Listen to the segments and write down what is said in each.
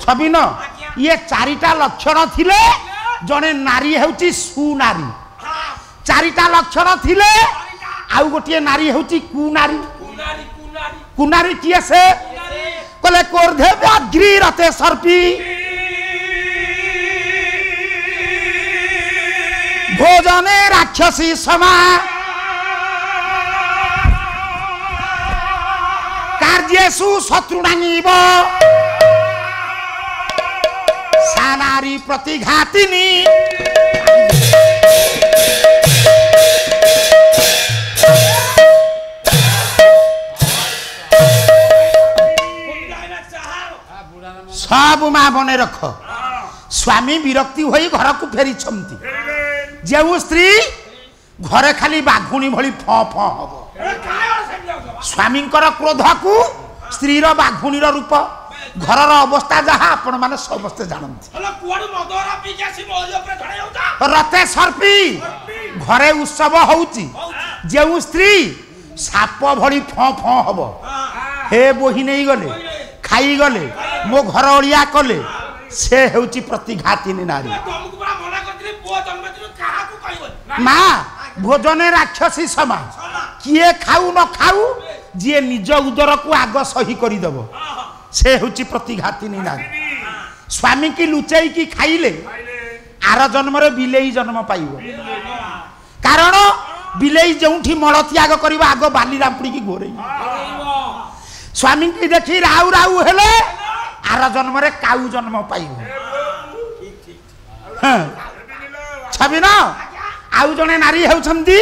छवि न ये चारिटा लक्षण थिले जने नारी हेउची सुनारी चारिटा लक्षण थिले आउ गोटे नारी हेउची कुनारी कुनारी किए से कले कोर्धे व्याघ्री रते सर्पी भोजने राक्षसी समा कार्येषु शत्रुणांगीव सा नारी प्रतिघातिनी सब माँ बने रख स्वामी विरक्ति होई घर को फेरी छमती जेउ स्त्री घरे खाली बाघुणी भली फ फ हब स्वामी क्रोध को स्त्री बाघुणी रूप घर अवस्था जहाँ आपण माने समस्ते जानती रते सर्पी घरे उत्सव होउची जेउ स्त्री साप भली फ फ हब हे बोही नहीं गले खाई गले मो घर ओलिया कले से हेउची प्रतिघातिनी नारी माँ भोजने राक्षसी समा किए खाऊ न खाऊ जी निज उदर को आग सही करदेव से हेउची प्रतिघातिनी नारी स्वामी की लुचाई की खाइले आर जन्म बिलेई जन्म पाइब कारण बिलेई जोठी मल त्याग कर आग बाली रापुड़ी की घोरई स्वामी की देखी राउ राउ हेले आर जन्म काऊ जन्म पाइब छवि न आउ जने नारी हेउछंती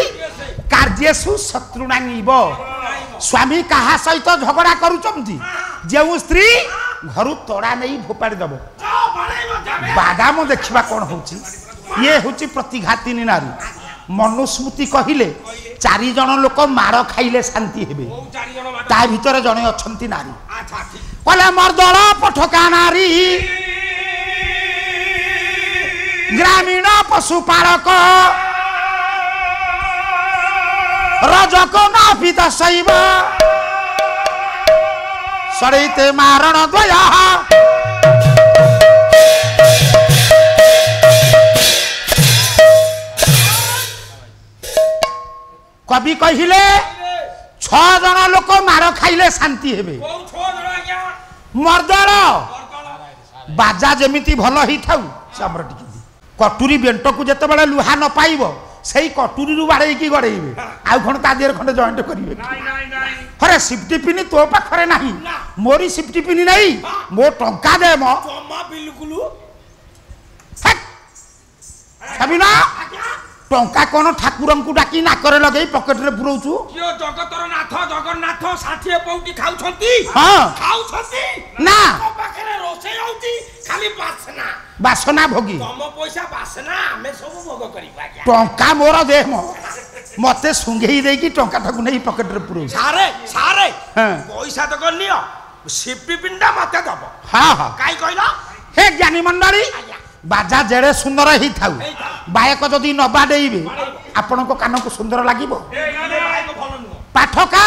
कार्येषु शत्रुणांगीव स्वामी कहा सहित झगड़ा करूचंती जेउ स्त्री घरु तोड़ा नहीं फोपाड़ी दब बादाम देखिबा कोन होउची ये होउची प्रतिघातिनी नारी मनुस्मृति कहिले 4 जन लोक मार खाइले शांति हेबे ता भीतर जने अछंती नारी कले मर्दल पठका नारी ग्रामीण पशुपालक रजक नापित शैव सड़ैते मारण द्वया कवि कहिले 6 जन लोक मार खाइले शांति हेबे मर्दल बाजा जेमिति भल ही थाउ सामर टिकी कटुरी बेंट को जते बळे लुहा न पाइबो सेही कटुरी रु बाड़े की गड़ेइबे आ खण ता देर खंडे जॉइंट करिवे अरे सिफ्टी पिनी तो पाखरे नाही मोरी सिफ्टी पिनी नाही मो टंका दे मो जम्मा बिल्कुल छबिना टंका कोन ठाकुरन को डाकी नाकरे लगेई पॉकेट रे पुरौछु कियो जगतर नाथ जगन्नाथ 60 पौटी खाउछंती हां खाउछंती ना पाखरे रोसे होउती खाली बासना बासना भोगी तम पैसा बासना हमें सब भोग करिबा टंका मोर दे मते सुंगेई देई की टंका ठाकु नहीं पॉकेट रे पुरौ सारे पैसा तो करनियो सिफ्टी पिंडा मते दबो हां हां काई कहला हे ज्ञानी मंडली बाजा जेड़े सुंदर ही थाउ बायक जदि न बाडेइबे आपण को कान को सुंदर लागिबो पाठका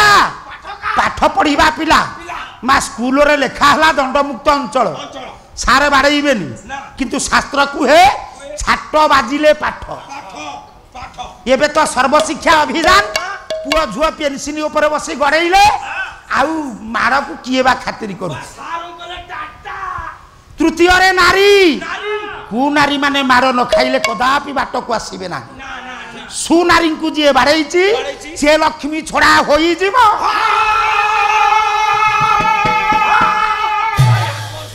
पाठ पढ़िबा पिला मा स्कूल रे लेखा हला दंडमुक्त अंचल सारे बाडेइबेनी किंतु शास्त्र को हे छाट बाजिले पाठ एबे तो सर्वशिक्षा अभियान पुआ झुआ पेंसिनी ऊपर बसी गड़ेइले आउ मार को किएबा खातिर करू तृतीय रे नारी कु नारी माने मार न खाइले कदापि बाट को आसीबे ना सुनारी को जे बाड़ेइची से लक्ष्मी छोड़ा होई जीव